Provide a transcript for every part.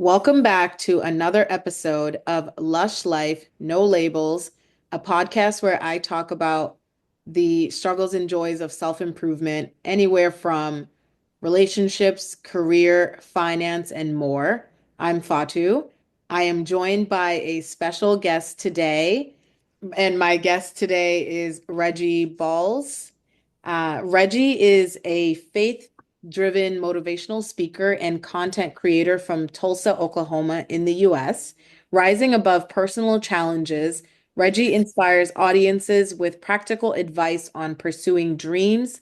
Welcome back to another episode of Lush Life, No Labels, a podcast where I talk about the struggles and joys of self-improvement, anywhere from relationships, career, finance, and more. I'm Fatu. I am joined by a special guest today, and my guest today is Reggie Bowles. Reggie is a faith-driven motivational speaker and content creator from Tulsa, Oklahoma, in the US. Rising above personal challenges, Reggie inspires audiences with practical advice on pursuing dreams,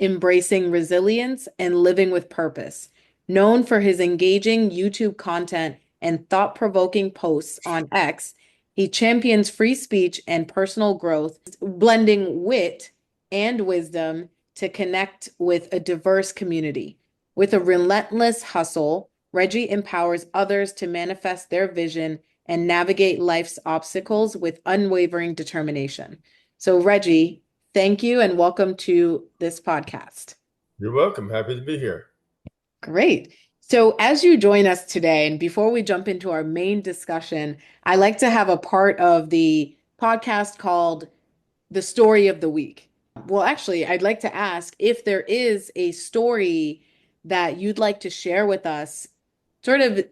embracing resilience, and living with purpose. Known for his engaging YouTube content and thought-provoking posts on X, he champions free speech and personal growth, blending wit and wisdom to connect with a diverse community. With a relentless hustle, Reggie empowers others to manifest their vision and navigate life's obstacles with unwavering determination. So, Reggie, thank you and welcome to this podcast. You're welcome. Happy to be here. Great. So, as you join us today, and before we jump into our main discussion, I like to have a part of the podcast called The Story of the Week. Well, actually, I'd like to ask if there is a story that you'd like to share with us, sort of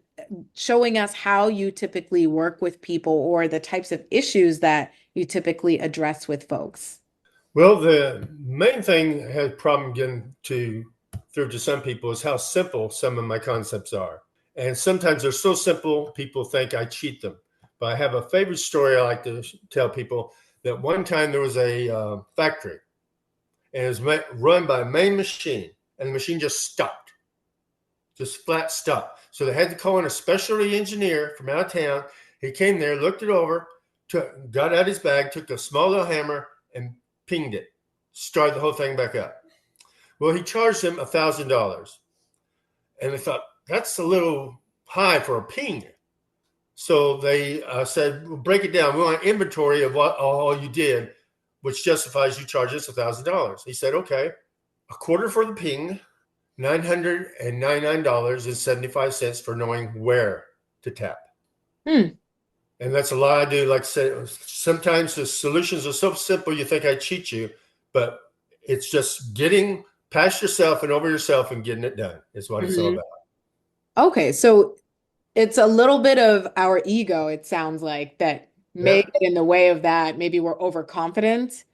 showing us how you typically work with people or the types of issues that you typically address with folks. Well, the main thing I had problem getting through to some people is how simple some of my concepts are. And sometimes they're so simple, people think I cheat them. But I have a favorite story I like to tell people that one time there was a factory and it was run by a main machine and the machine just stopped, just flat stopped. So they had to call in a specialty engineer from out of town. He came there, looked it over, got out his bag, took a small little hammer and pinged it, started the whole thing back up. Well, he charged him $1,000. And they thought, that's a little high for a ping. So they said, well, break it down. We want an inventory of what all you did, which justifies you charge us $1,000. He said, okay, a quarter for the ping, $999.75 for knowing where to tap. And that's a lot I do. Like I said, sometimes the solutions are so simple you think I cheat you, but it's just getting past yourself and over yourself and getting it done is what it's all about. Okay, so it's a little bit of our ego, it sounds like, that may Yeah. get in the way of that. Maybe we're overconfident.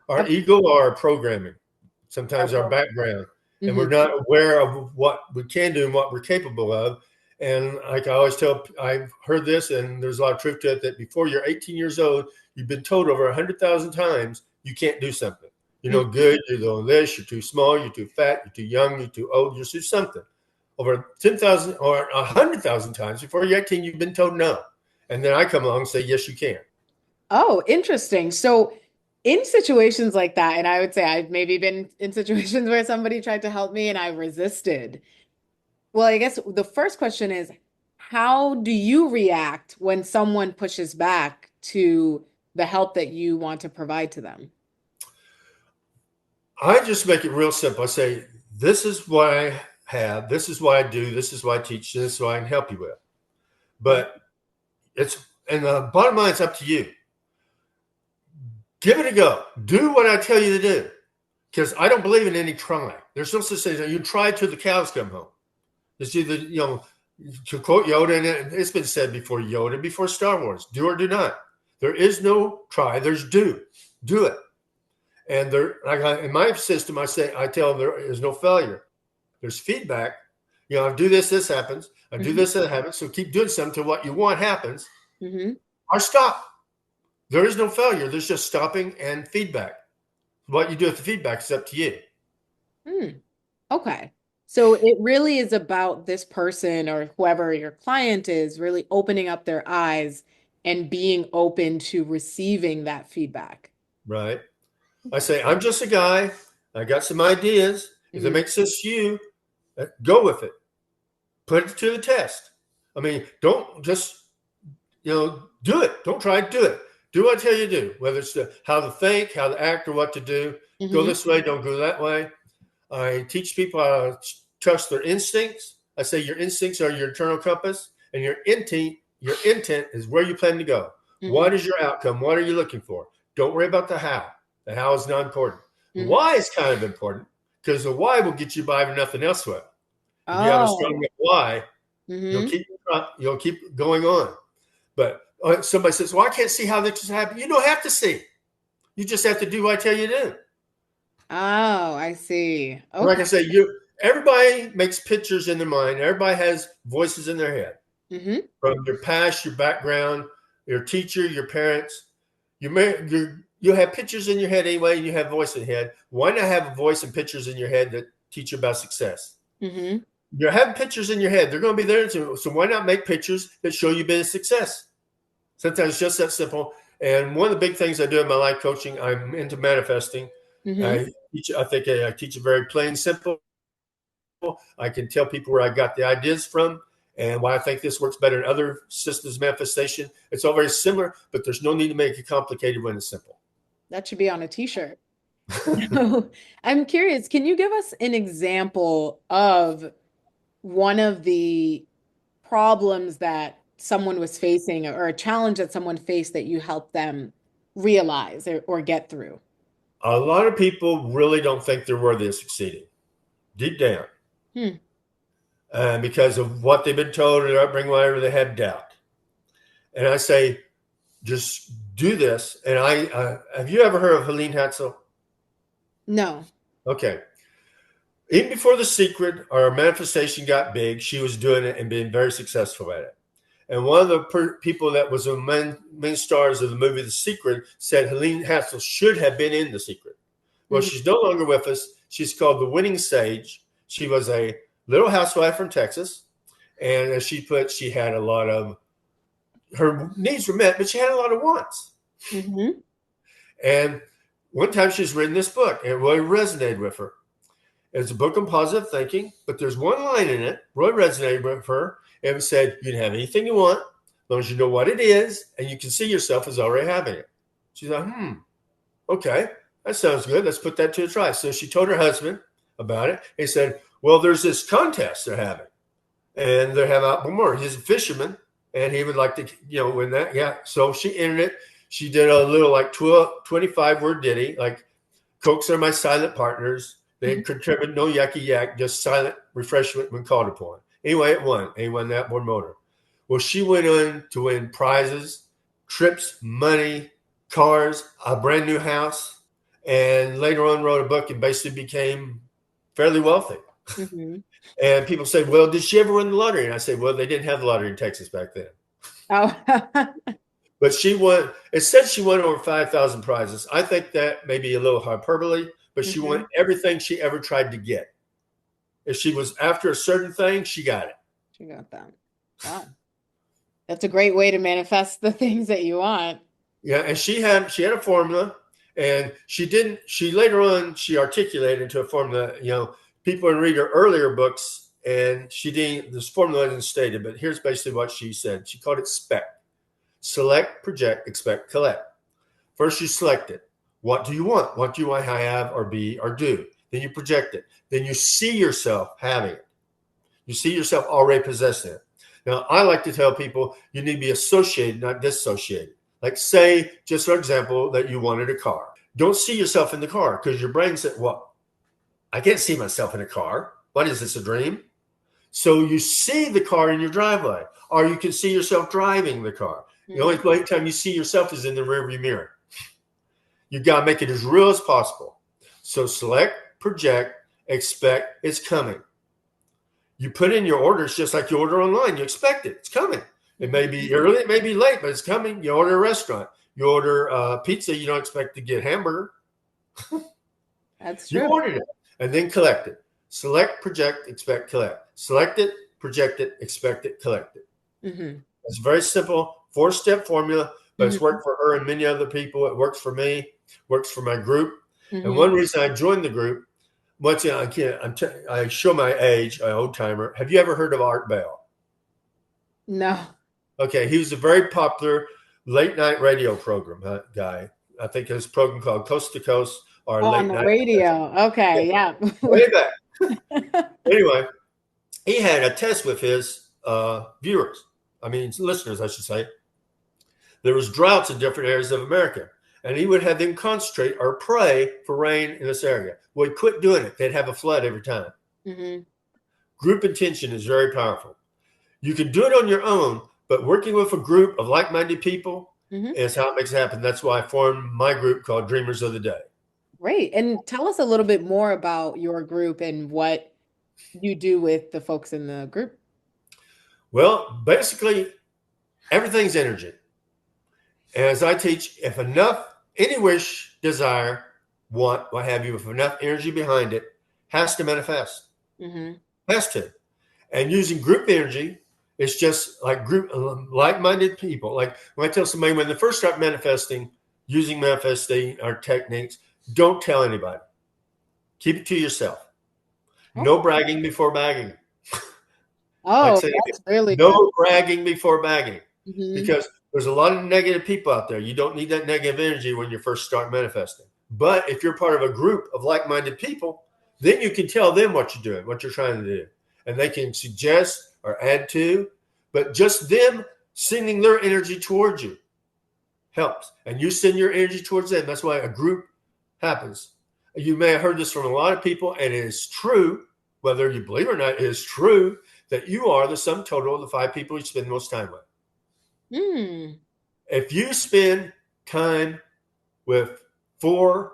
Our ego, our programming, sometimes our background, and we're not aware of what we can do and what we're capable of. And like I always tell, I've heard this, and there's a lot of truth to it, that before you're 18 years old, you've been told over 100,000 times you can't do something. You're no good, you're doing this, you're too small, you're too fat, you're too young, you're too old, you're too something. Over 10,000 or 100,000 times before you're 18, you've been told no. And then I come along and say, yes, you can. Oh, interesting. So in situations like that, and I would say I've maybe been in situations where somebody tried to help me and I resisted. Well, I guess the first question is, how do you react when someone pushes back to the help that you want to provide to them? I just make it real simple. I say, this is what I have, this is what I do, this is what I teach, this is what I can help you with. But and the bottom line, it's up to you. Give it a go. Do what I tell you to do. Because I don't believe in any try. There's no such thing as you try till the cows come home. It's either, to quote Yoda, and it's been said before Yoda, before Star Wars, do or do not. There is no try, there's do. Do it. And in my system, I tell them there is no failure. There's feedback. I do this, this happens. I do this, that happens. So keep doing something till what you want happens. Or stop. There is no failure. There's just stopping and feedback. What you do with the feedback is up to you. Okay. So it really is about this person or whoever your client is really opening up their eyes and being open to receiving that feedback. Right. I say, I'm just a guy. I got some ideas. If it makes sense to you, go with it. Put it to the test. I mean, don't just, do it. Don't try to do it. Do what I tell you to do, whether it's how to think, how to act, or what to do. Go this way, don't go that way. I teach people how to trust their instincts. I say your instincts are your internal compass. and your intent is where you plan to go. Mm-hmm. What is your outcome? What are you looking for? Don't worry about the how. The how is not important. The Mm-hmm. why is kind of important because the why will get you by when nothing else will. If you have a strong Oh. why, you'll Mm-hmm. keep going on. But somebody says, "Well, I can't see how this is happening." You don't have to see. You just have to do what I tell you to do. Oh, I see. Like Okay. I say, everybody makes pictures in their mind. Everybody has voices in their head Mm-hmm. from your past, your background, your teacher, your parents. You have pictures in your head anyway, and you have voice in your head. Why not have a voice and pictures in your head that teach you about success? Mm-hmm. You're having pictures in your head. They're going to be there too. So why not make pictures that show you business success? Sometimes it's just that simple. And one of the big things I do in my life coaching, I'm into manifesting. Mm-hmm. I think I teach it very plain, simple. I can tell people where I got the ideas from and why I think this works better than other systems of manifestation. It's all very similar, but there's no need to make it complicated when it's simple. That should be on a t-shirt. I'm curious, can you give us an example of one of the problems that someone was facing or a challenge that someone faced that you helped them realize or get through? A lot of people really don't think they're worthy of succeeding deep down Hmm. because of what they've been told or their upbringing, whatever, they have doubt. And I say, just do this. And have you ever heard of Helene Hatzel? No. Okay. Even before The Secret or Manifestation got big, she was doing it and being very successful at it. And one of the people that was the main stars of the movie The Secret said Helene Hassel should have been in The Secret. Well, Mhm. she's no longer with us. She's called the Winning Sage. She was a little housewife from Texas. And as she put, she had a lot of, her needs were met, but she had a lot of wants. Mhm. And one time she's written this book, and it really resonated with her. It's a book on positive thinking, but there's one line in it, really resonated with her, and it said, you can have anything you want, as long as you know what it is, and you can see yourself as already having it. She's like, okay, that sounds good. Let's put that to a try. So she told her husband about it. He said, well, there's this contest they're having, and they're having out more. He's a fisherman, and he would like to, win that. Yeah. So she entered it. She did a little like 25 word ditty, like Cokes are my silent partners. They Mhm. contribute no yucky yak, just silent refreshment when called upon. Anyway, it won. And he won that board motor. Well, she went on to win prizes, trips, money, cars, a brand new house, and later on wrote a book and basically became fairly wealthy. Mhm. And people say, well, did she ever win the lottery? And I say, well, they didn't have the lottery in Texas back then. Oh. But she won, it said she won over 5,000 prizes. I think that may be a little hyperbole, but she won Mhm. everything she ever tried to get. If she was after a certain thing, she got it. She got that. Wow. That's a great way to manifest the things that you want. Yeah, and she had a formula, and she later on she articulated into a formula. People can read her earlier books, and she didn't. This formula isn't stated, but here's basically what she said. She called it SPEC: select, project, expect, collect. First, you select it. What do you want? What do you want to have or be or do? Then you project it. Then you see yourself having it. You see yourself already possessing it. Now, I like to tell people you need to be associated, not dissociated. Like, say, just for example, that you wanted a car. Don't see yourself in the car because your brain said, well, I can't see myself in a car. What is this, a dream? So you see the car in your driveway, or you can see yourself driving the car. The Mhm. only time you see yourself is in the rearview mirror. You got to make it as real as possible. So select, project, expect it's coming. You put in your orders just like you order online. You expect it. It's coming. It may be Mhm. early, it may be late, but it's coming. You order a restaurant. You order pizza. You don't expect to get hamburger. That's You true. ordered it and then collect it. Select, project, expect, collect. Select it, project it, expect it, collect it. Hmm. It's a very simple 4-step formula, but it's Hmm. worked for her and many other people. It works for me, works for my group. And Hmm. one reason I joined the group, once again, I show my age, an old timer. Have you ever heard of Art Bell? No. Okay, he was a very popular late night radio program guy. I think his program called Coast to Coast or Oh, on Late the Night. radio. Yeah, Okay, yeah. way back. Anyway, he had a test with his viewers. I mean, listeners, I should say, there was droughts in different areas of America. And he would have them concentrate or pray for rain in this area. Well, he quit doing it. They'd have a flood every time. Mm-hmm. Group intention is very powerful. You can do it on your own, but working with a group of like-minded people Mm-hmm. is how it makes it happen. That's why I formed my group called Dreamers of the Day. Great. And tell us a little bit more about your group and what you do with the folks in the group. Well, basically, everything's energy. As I teach, if enough, any wish, desire, want, what have you, if enough energy behind it, has to manifest. Mm-hmm. Has to. And using group energy, it's just like group like-minded people. Like when I tell somebody when they first start manifesting, using manifesting our techniques, don't tell anybody. Keep it to yourself. No Oh, bragging before bagging. Like I oh, say, that's really good. no bragging before bagging. Mm-hmm. Because there's a lot of negative people out there. You don't need that negative energy when you first start manifesting. But if you're part of a group of like-minded people, then you can tell them what you're doing, what you're trying to do. And they can suggest or add to, but just them sending their energy towards you helps. And you send your energy towards them. That's why a group happens. You may have heard this from a lot of people, and it is true, whether you believe it or not, it is true that you are the sum total of the 5 people you spend most time with. Mm. If you spend time with 4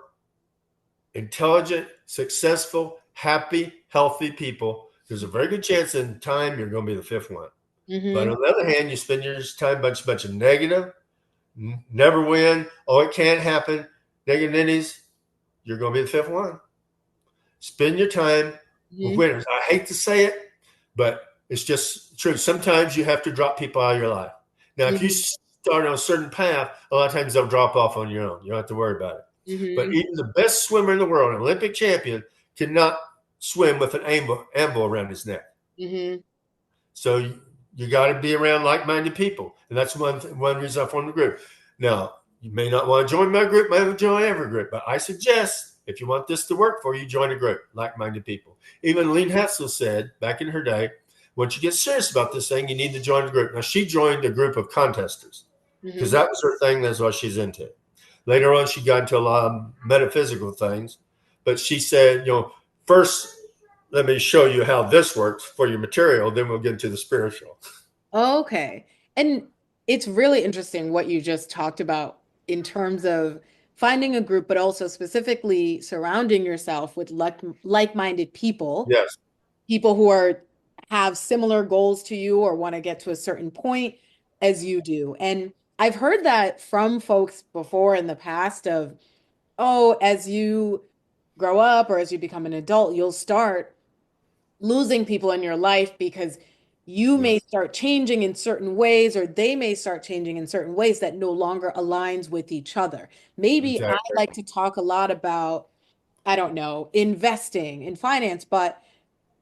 intelligent, successful, happy, healthy people, there's a very good chance in time you're going to be the 5th one. But Mm-hmm. on the other hand, you spend your time bunch of negative, never win, oh, it can't happen, negative ninnies, you're going to be the 5th one. Spend your time with Mm-hmm. winners. I hate to say it, but it's just true. Sometimes you have to drop people out of your life. Now, if you Mm-hmm. start on a certain path, a lot of times they'll drop off on your own. You don't have to worry about it. But Mm-hmm. even the best swimmer in the world, an Olympic champion, cannot swim with an amble around his neck. Mm-hmm. So you got to be around like-minded people, and that's one reason I formed the group. Now, you may not want to join my group, may not join every group, but I suggest if you want this to work for you, join a group, like-minded people. Even Lene Hatzell said back in her day, once you get serious about this thing, you need to join a group. Now, she joined a group of contesters because Mm-hmm. that was her thing. That's what she's into. Later on, she got into a lot of metaphysical things, but she said, first, let me show you how this works for your material. Then we'll get into the spiritual. Okay. And it's really interesting what you just talked about in terms of finding a group, but also specifically surrounding yourself with like-minded people, Yes. people who are have similar goals to you or want to get to a certain point as you do. And I've heard that from folks before in the past of, oh, as you grow up or as you become an adult, you'll start losing people in your life because you may Yes. start changing in certain ways or they may start changing in certain ways that no longer aligns with each other. Maybe I Exactly. like to talk a lot about, I don't know, investing in finance, but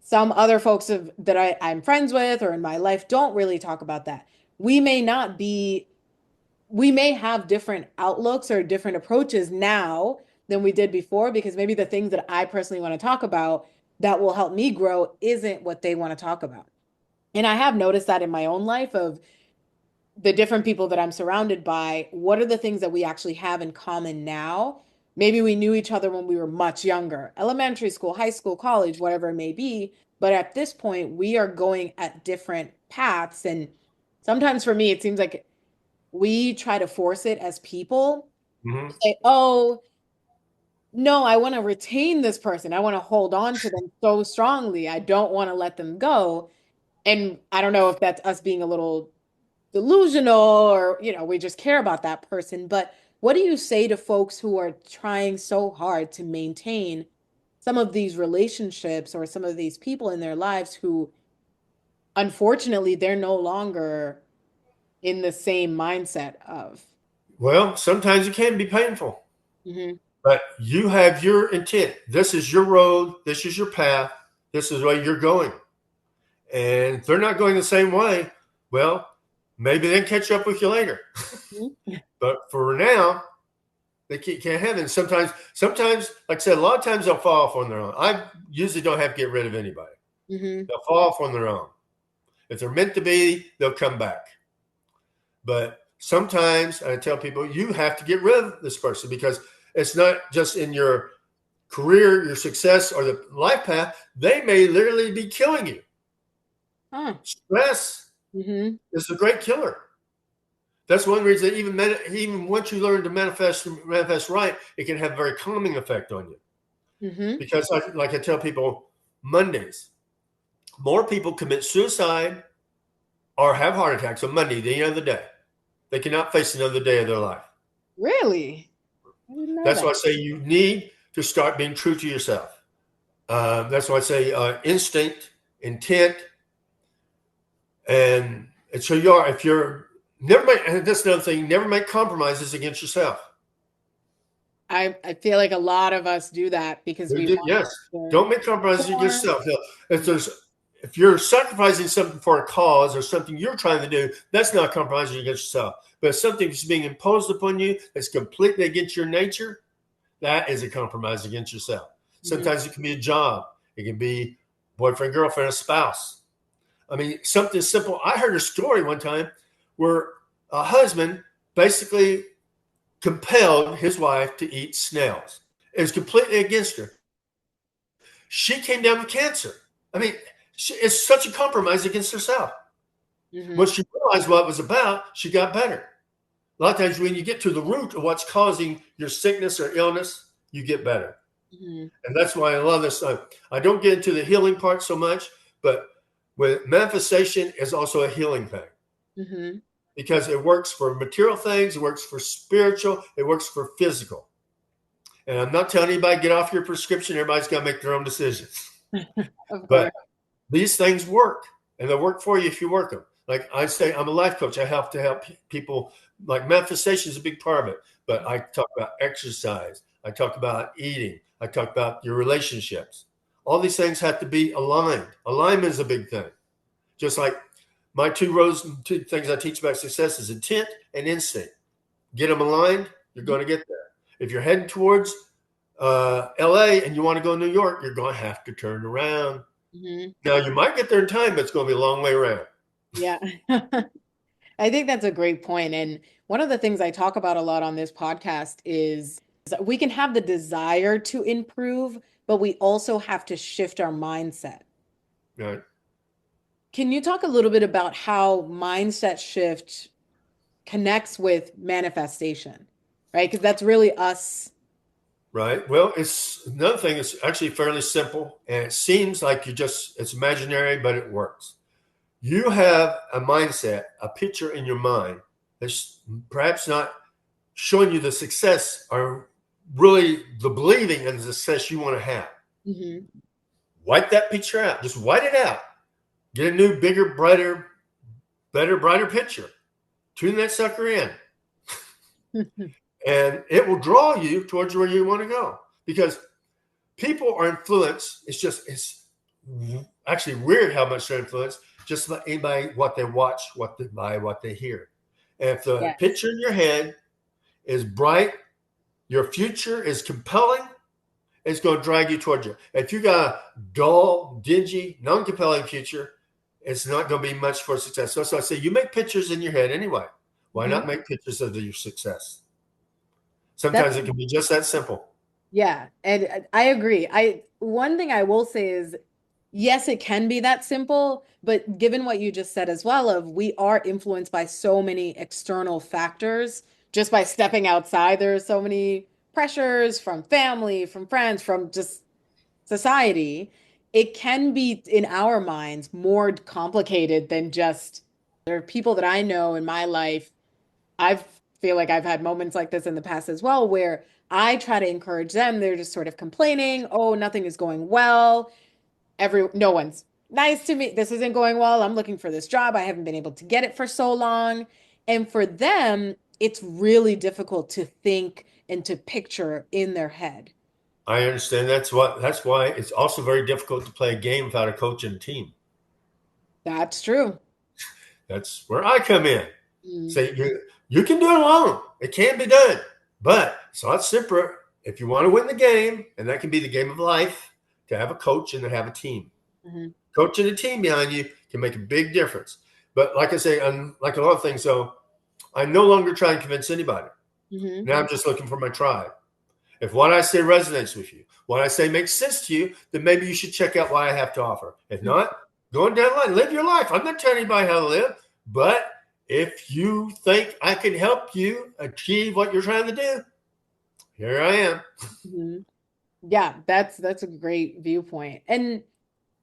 some other folks that I'm friends with or in my life don't really talk about that. We may not be, we may have different outlooks or different approaches now than we did before because maybe the things that I personally want to talk about that will help me grow isn't what they want to talk about. And I have noticed that in my own life of the different people that I'm surrounded by, what are the things that we actually have in common now? Maybe we knew each other when we were much younger, elementary school, high school, college, whatever it may be. But at this point, we are going at different paths. And sometimes for me, it seems like we try to force it as people. Mm-hmm. Say, oh, no, I want to retain this person. I want to hold on to them so strongly. I don't want to let them go. And I don't know if that's us being a little delusional or, we just care about that person. But what do you say to folks who are trying so hard to maintain some of these relationships or some of these people in their lives who, unfortunately, they're no longer in the same mindset of? Well, sometimes it can be painful, Hmm. but you have your intent. This is your road. This is your path. This is where you're going. And if they're not going the same way, well, maybe they can catch up with you later. But for now, they can't have it. Sometimes, like I said, a lot of times they'll fall off on their own. I usually don't have to get rid of anybody. Hmm. They'll fall off on their own. If they're meant to be, they'll come back. But sometimes I tell people you have to get rid of this person because it's not just in your career, your success, or the life path. They may literally be killing you. Huh. Stress Mm-hmm. is a great killer. That's one reason even once you learn to manifest right, it can have a very calming effect on you. Mm-hmm. Because like I tell people, Mondays, more people commit suicide or have heart attacks on Monday than any other day. They cannot face another day of their life. Really? I didn't know That's that. why I say you need to start being true to yourself. That's why I say instinct, intent, and so you are. If you're never make, and that's another thing. Never make compromises against yourself. I feel like a lot of us do that because we want Yes, to don't make compromises against perform. yourself. If you're sacrificing something for a cause or something you're trying to do, that's not compromising against yourself. But if something is being imposed upon you that's completely against your nature, that is a compromise against yourself. Mhm. Sometimes it can be a job. It can be boyfriend, girlfriend, a spouse. I mean, something simple. I heard a story one time where a husband basically compelled his wife to eat snails. It was completely against her. She came down with cancer. I mean, it's such a compromise against herself. When Mhm. she realized what it was about, she got better. A lot of times, when you get to the root of what's causing your sickness or illness, you get better. Mhm. And that's why I love this. I don't get into the healing part so much, but with manifestation is also a healing thing Mhm. because it works for material things, it works for spiritual, it works for physical. And I'm not telling anybody get off your prescription. Everybody's got to make their own decisions. Of But course. these things work, and they'll work for you if you work them. Like I say, I'm a life coach. I help people. Like manifestation is a big part of it. But I talk about exercise. I talk about eating. I talk about your relationships. All these things have to be aligned. Alignment is a big thing. Just like my two things I teach about success is intent and instinct. Get them aligned, you're Mhm. going to get there. If you're heading towards LA and you want to go to New York, you're going to have to turn around. Mhm. Now, you might get there in time, but it's going to be a long way around. Yeah. I think that's a great point. And one of the things I talk about a lot on this podcast is that we can have the desire to improve, but we also have to shift our mindset. Right. Can you talk a little bit about how mindset shift connects with manifestation, right? Because that's really us. Right. Well, it's another thing. It's actually fairly simple, and it seems like it's imaginary, but it works. You have a mindset, a picture in your mind that's perhaps not showing you the success or really the believing in the success you want to have. Mhm. Wipe that picture out. Just white it out. Get a new, bigger, brighter, better, brighter picture. Tune that sucker in, and it will draw you towards where you want to go. Because people are influenced. It's actually weird how much they're influenced just by what they watch, what they buy, what they hear. And if the Yes. picture in your head is bright, your future is compelling, it's going to drag you towards you. If you got a dull, dingy, non-compelling future, it's not going to be much for success. So I say you make pictures in your head anyway. Why Mhm. not make pictures of your success? That's Sometimes it can be just that simple. yeah, and I agree. I one thing I will say is yes, it can be that simple, but given what you just said as well of we are influenced by so many external factors just by stepping outside. There are so many pressures from family, from friends, from just society. It can be in our minds more complicated than just there are people that I know in my life I feel like I've had moments like this in the past as well, where I try to encourage them. They're just sort of complaining, oh, nothing is going well. No one's nice to me. This isn't going well. I'm looking for this job. I haven't been able to get it for so long. And for them, it's really difficult to think and to picture in their head. I understand. That's why it's also very difficult to play a game without a coach and team. That's true. That's where I come in. Mm, Say you can do it alone. It can be done, but it's a lot simpler if you want to win the game, and that can be the game of life. To have a coach and to have a team, mhm, coach and a team behind you can make a big difference. But like I say, like a lot of things, though, I no longer try and convince anybody. Mm-hmm. Now I'm just looking for my tribe. If what I say resonates with you, what I say makes sense to you, then maybe you should check out what I have to offer. If not, go on down the line, live your life. I'm not telling anybody how to live, but if you think I can help you achieve what you're trying to do, here I am. Mm-hmm. Yeah, that's a great viewpoint. And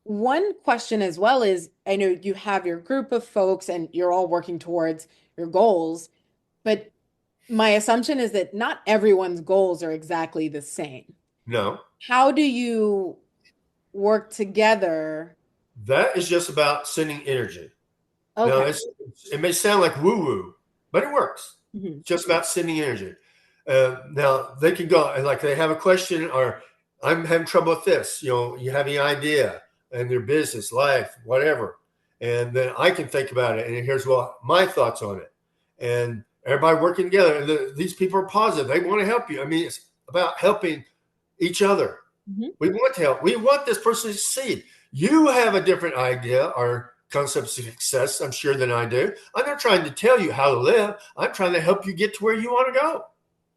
one question as well is, I know you have your group of folks and you're all working towards your goals, but my assumption is that not everyone's goals are exactly the same. No, How do you work together? that is just about sending energy. Now, Okay. it may sound like woo woo, but it works. Mhm. It's just about sending energy. Now, they can go, like, they have a question, or I'm having trouble with this. You have any idea in their business, life, whatever. And then I can think about it. And here's my thoughts on it. And everybody working together. And these people are positive. They want to help you. I mean, it's about helping each other. Mhm. We want to help. We want this person to succeed. You have a different idea or concept of success, I'm sure, than I do. I'm not trying to tell you how to live. I'm trying to help you get to where you want to go.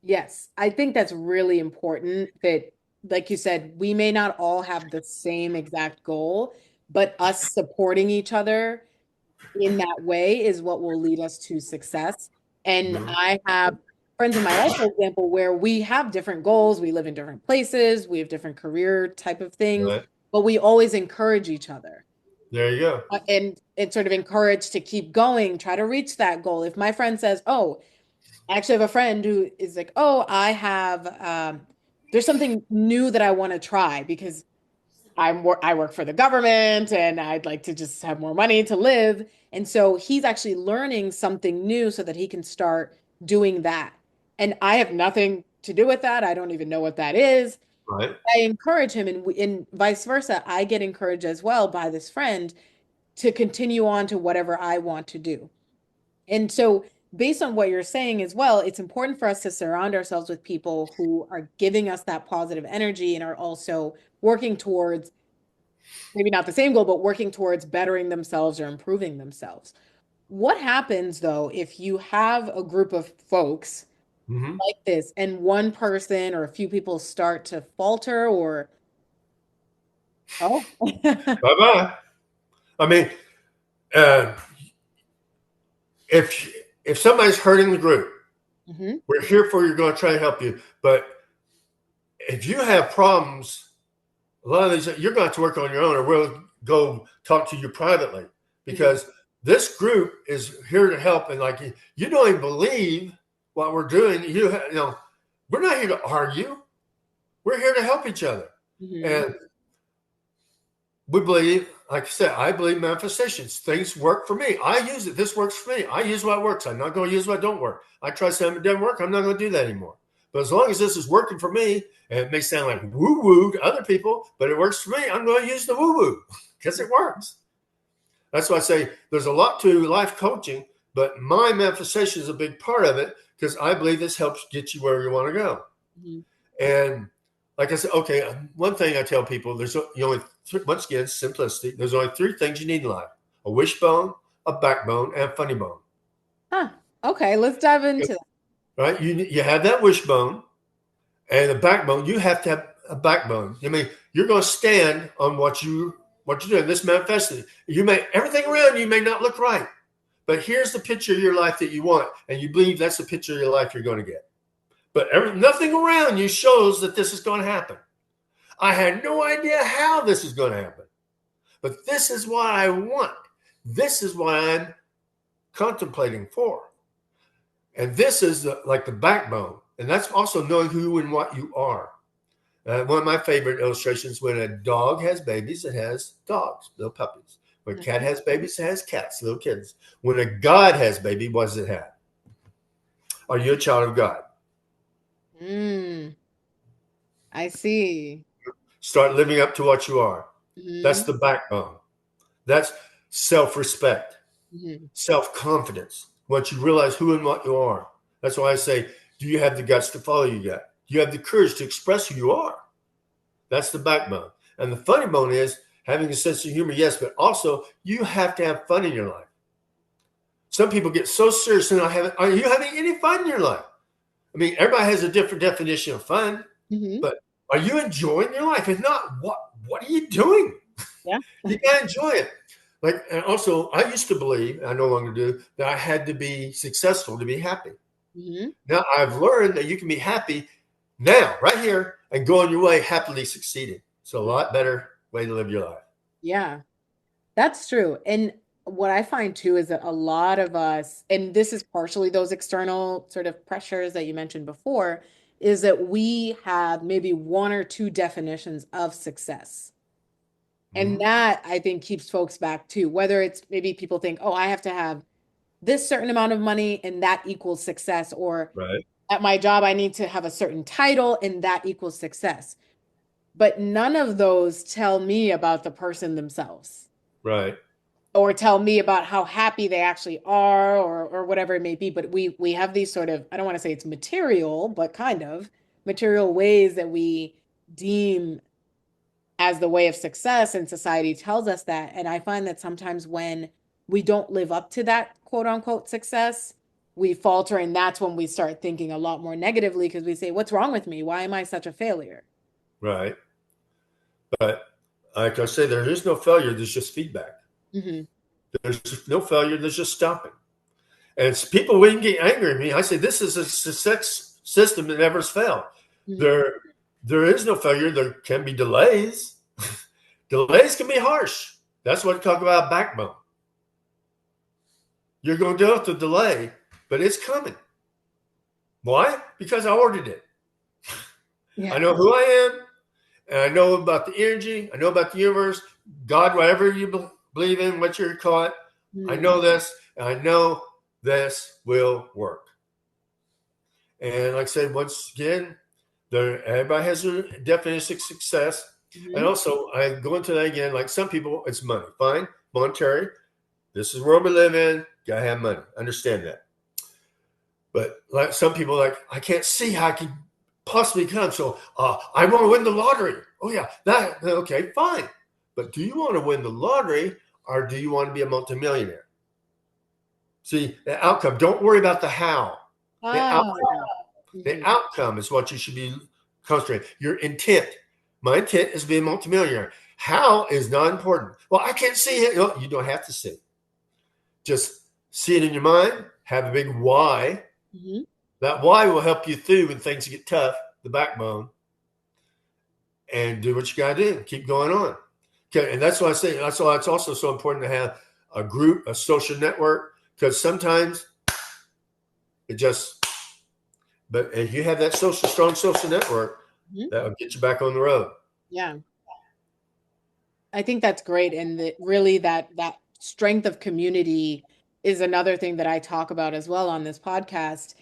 Yes, I think that's really important that, like you said, we may not all have the same exact goal, but us supporting each other in that way is what will lead us to success. And Mhm. I have friends in my life, for example, where we have different goals, we live in different places, we have different career type of things, Right. but we always encourage each other. There you go. And it's sort of encouraged to keep going, try to reach that goal. If my friend says, "Oh, I actually have a friend who is like, oh, there's something new that I want to try because I work for the government and I'd like to just have more money to live." And so he's actually learning something new so that he can start doing that. And I have nothing to do with that. I don't even know what that is. Right. I encourage him, and vice versa. I get encouraged as well by this friend to continue on to whatever I want to do. And so, based on what you're saying as well, it's important for us to surround ourselves with people who are giving us that positive energy and are also working towards maybe not the same goal, but working towards bettering themselves or improving themselves. What happens though if you have a group of folks Mm-hmm. like this and one person or a few people start to falter or, oh, Bye bye. I mean, uh, if somebody's hurting the group, hmm we're here for you. Going to try to help you. But if you have problems, a lot of these you're going to have to work on your own, or we'll go talk to you privately, hmm because this group is here to help. And like you don't even believe what we're doing. We're not here to argue. We're here to help each other. hmm And we believe, like I said, I believe manifestations. Things work for me. I use it. This works for me. I use what works. I'm not going to use what don't work. I try something that doesn't work. I'm not going to do that anymore. But as long as this is working for me, and it may sound like woo woo to other people, but it works for me, I'm going to use the woo woo because it works. That's why I say there's a lot to life coaching, but my manifestation is a big part of it because I believe this helps get you where you want to go. hmm And like I said, okay, one thing I tell people, there's only once again, simplicity. There's only three things you need in life: a wishbone, a backbone, and a funny bone. Huh. Okay, let's dive into that. Right? You have that wishbone and a backbone. You have to have a backbone. I mean, you're going to stand on what you're doing. This manifesting. You may everything around you may not look right, but here's the picture of your life that you want, and you believe that's the picture of your life you're going to get. But nothing around you shows that this is going to happen. I had no idea how this is going to happen, but this is what I want. This is what I'm contemplating for. And this is like the backbone. And that's also knowing who and what you are. One of my favorite illustrations: when a dog has babies, it has dogs, little puppies. When a cat Mhm. has babies, it has cats, little kids. When a God has baby, what does it have? Are you a child of God? Mm, I see. Start living up to what you are. That's hmm the backbone. That's self respect, hmm self confidence. Once you realize who and what you are. That's why I say, do you have the guts to follow your gut? Do you have the courage to express who you are? That's the backbone. And the funny bone is having a sense of humor, yes, but also you have to have fun in your life. some people get so serious and are you having any fun in your life? I mean, everybody has a different definition of fun, Hmm. but are you enjoying your life? If not, what are you doing? Yeah. You gotta enjoy it. Like, and also, I used to believe, I no longer do, that I had to be successful to be happy. Hmm. Now I've learned that you can be happy now, right here, and go on your way happily succeeding. It's a lot better way to live your life. Yeah. That's true. And what I find too is that a lot of us, and this is partially those external sort of pressures that you mentioned before, is that we have maybe one or two definitions of success. And Mhm. that I think keeps folks back too, whether it's maybe people think, oh, I have to have this certain amount of money and that equals success, or Right, at my job, I need to have a certain title and that equals success. But none of those tell me about the person themselves, right, or tell me about how happy they actually are, or whatever it may be. But we have these sort of, I don't want to say it's material, but kind of material ways that we deem as the way of success, and society tells us that. And I find that sometimes when we don't live up to that quote unquote success, we falter, and that's when we start thinking a lot more negatively, because we say, what's wrong with me? Why am I such a failure? right. But like I say, there is no failure. There's just feedback. Hmm. There's no failure. There's just stopping. And it's people wouldn't get angry at me. I say this is a success system that never has failed. Hmm. There, there is no failure. There can be delays. Delays can be harsh. That's what we talk about backbone. You're going to deal with the delay, but it's coming. Why? Because I ordered it. I Yeah. know who I am, and I know about the energy. I know about the universe, God, whatever you believe in, what you're caught. I Mhm. know this, and I know this will work. And like I said, once again, everybody has a definition of success. And Mhm. also, I go into that again. Like some people, it's money. Fine, monetary. This is the world we live in. Gotta have money. Understand that. But like some people, like I can't see how I can possibly come. So I want to win the lottery. Oh yeah, that okay, fine. But do you want to win the lottery or do you want to be a multimillionaire? See the outcome. Don't worry about the how. The Ah. outcome. The Mhm. outcome is what you should be concentrating. Your intent. My intent is to be a multimillionaire. How is not important. Well, I can't see it. No, you don't have to see. Just see it in your mind. Have a big why. Mhm. That why will help you through when things get tough, the backbone, and do what you got to do. Keep going on. Okay, and that's why I say that's why it's also so important to have a group, a social network, because sometimes it just. But if you have that strong social network, Mhm. that'll get you back on the road. Yeah. I think that's great. And that really that strength of community is another thing that I talk about as well on this podcast.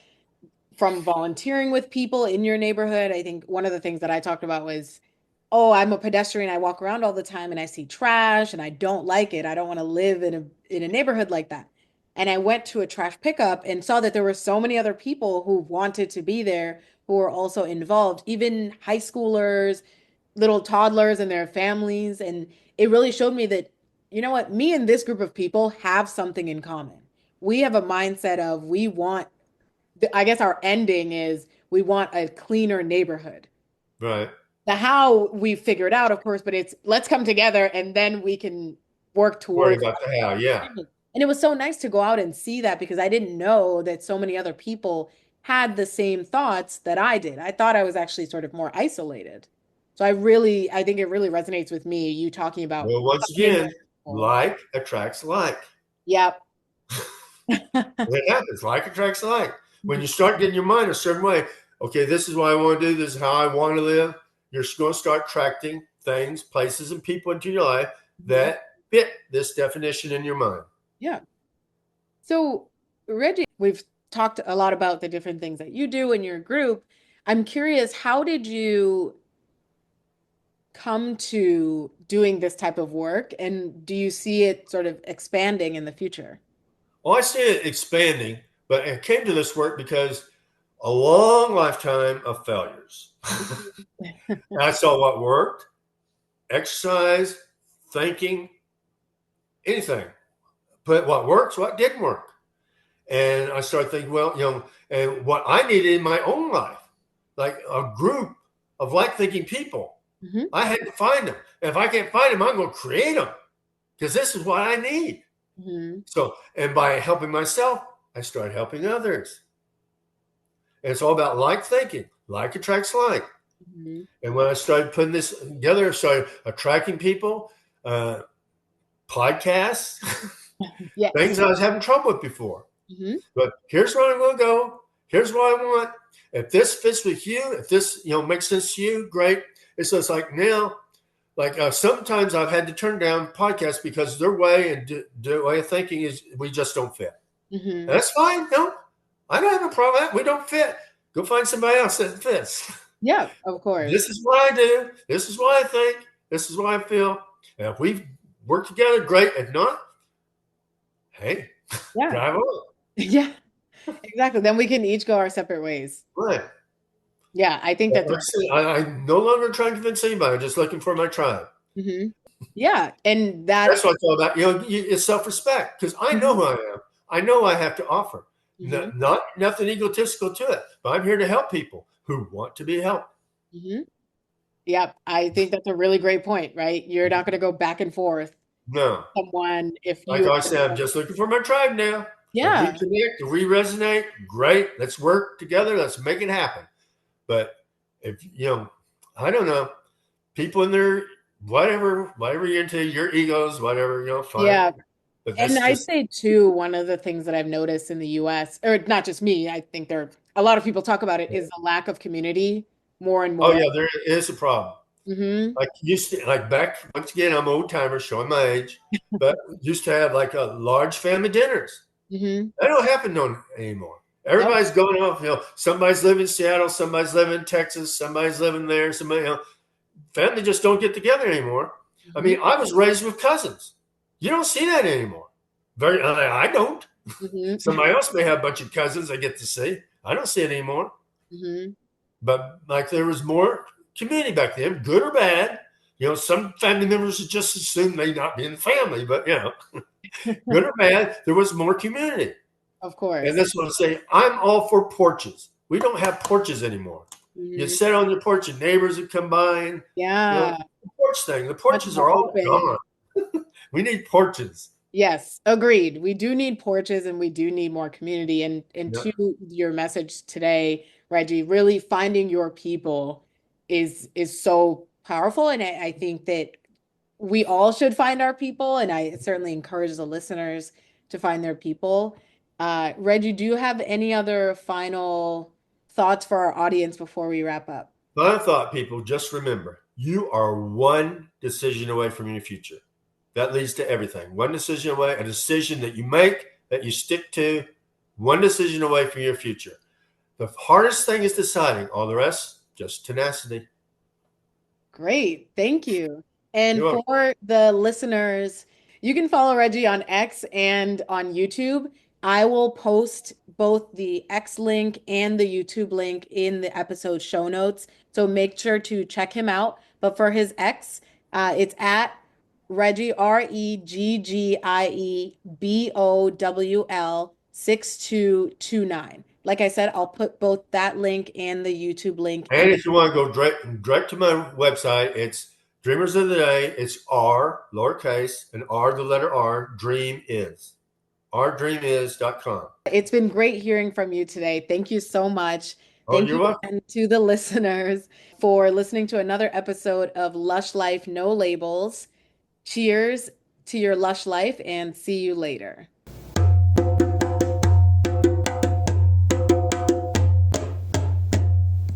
From volunteering with people in your neighborhood, I think one of the things that I talked about was, oh, I'm a pedestrian. I walk around all the time and I see trash and I don't like it. I don't want to live in a neighborhood like that. And I went to a trash pickup and saw that there were so many other people who wanted to be there, who were also involved, even high schoolers, little toddlers and their families. And it really showed me that, you know what, me and this group of people have something in common. We have a mindset of we want, I guess our ending is we want a cleaner neighborhood. Right. The how we figured out, of course, but it's let's come together and then we can work Worry towards about the how. Yeah. that. And it was so nice to go out and see that, because I didn't know that so many other people had the same thoughts that I did. I thought I was actually sort of more isolated. So I think it really resonates with me, you talking about Well, once finding again, those people. like attracts like. Yep. It happens. Like attracts like. When you start getting your mind a certain way, okay, this is what I want to do. This is how I want to live. You're going to start attracting things, places, and people into your life Mhm. that fit this definition in your mind. Yeah. So, Reggie, we've talked a lot about the different things that you do in your group. I'm curious, how did you come to doing this type of work, and do you see it sort of expanding in the future? Well, I see it expanding, but I came to this work because a long lifetime of failures. I saw what worked, exercise, thinking, anything. But what works, what didn't work. And I started thinking, well, and what I needed in my own life, like a group of like thinking people, Hmm. I had to find them. And if I can't find them, I'm going to create them because this is what I need. Hmm. So, and by helping myself, I started helping others. And it's all about like thinking. Like attracts like. Hmm. And when I started putting this together, I started attracting people, uh, podcasts, Yes. things I was having trouble with before. Hmm. But here's where I'm going to go. Here's what I want. If this fits with you, if this makes sense to you, great. It's just like now, like sometimes I've had to turn down podcasts because their way and their way of thinking is we just don't fit. Hmm. And that's fine. No, I don't have a problem with that. We don't fit. Go find somebody else that fits. Yeah, of course. This is what I do. This is what I think. This is what I feel. And if we work together, great. If not, hey, Yeah. drive on. Yeah, exactly. Then we can each go our separate ways. Right. Yeah, I think that's Like I said, I'm no longer trying to convince anybody. I'm just looking for my tribe. hmm yeah, and that That's what it's all about. It's self-respect because I know hmm who I am. I know I have to offer. hmm Not nothing egotistical to it, but I'm here to help people who want to be helped. hmm yeah, I think that's a really great point, right? You're not going to go back and forth No, with someone if like you I already said, I'm know. just looking for my tribe now. If we Yeah. connect, if we resonate, great. Let's work together. Let's make it happen. But if I don't know, people in their whatever you're into, your egos, whatever, fine. Yeah. But And that's I'd just say too, one of the things that I've noticed in the US, or not just me, I think there a lot of people talk about it, is the lack of community more and oh more. yeah, there is a problem. Hmm. Like used to, like back once again, I'm old timer showing my age, but used to have like a large family dinners. Hmm. That don't happen no anymore. Nope. Everybody's going off. Somebody's living in Seattle, somebody's living in Texas, somebody's living there. Somebody, family just don't get together anymore. I Hmm. mean, I was raised with cousins. You don't see that anymore. I don't. Hmm. Somebody else may have a bunch of cousins I get to see. I don't see it anymore. Hmm. But like there was more community back then, good or bad. Some family members would just assume they not be in the family, but good or bad, there was more community. Of And course. that's what I say. I'm all for porches. We don't have porches anymore. You Hmm. sit on your porch, and neighbors would come by, and Yeah. the porch thing. The Much porches more are all open. gone. We need porches. Yes, agreed. We do need porches and we do need more community. And Yeah. to your message today, Reggie, really finding your people is so powerful. And I think that we all should find our people. And I certainly encourage the listeners to find their people. Reggie, do you have any other final thoughts for our audience before we wrap up? My thought, people, just remember you are one decision away from your future. That leads to everything. One decision away, a decision that you make, that you stick to, one decision away from your future. The hardest thing is deciding. All the rest, just tenacity. Great. Thank you. You're And welcome. for the listeners, you can follow Reggie on X and on YouTube. I will post both the X link and the YouTube link in the episode show notes. So make sure to check him out. But for his X, it's at Reggie, ReggiBowl 6229. Like I said, I'll put both that link and the YouTube link And in. if you want to go direct to my website, it's Dreamers of the Day. It's R, lowercase, and R, the letter R, dream is. Rdreamis.com. It's been great hearing from you today. Thank you so much. Oh, Thank you're you welcome. again to the listeners for listening to another episode of Lush Life No Labels. Cheers to your lush life and see you later.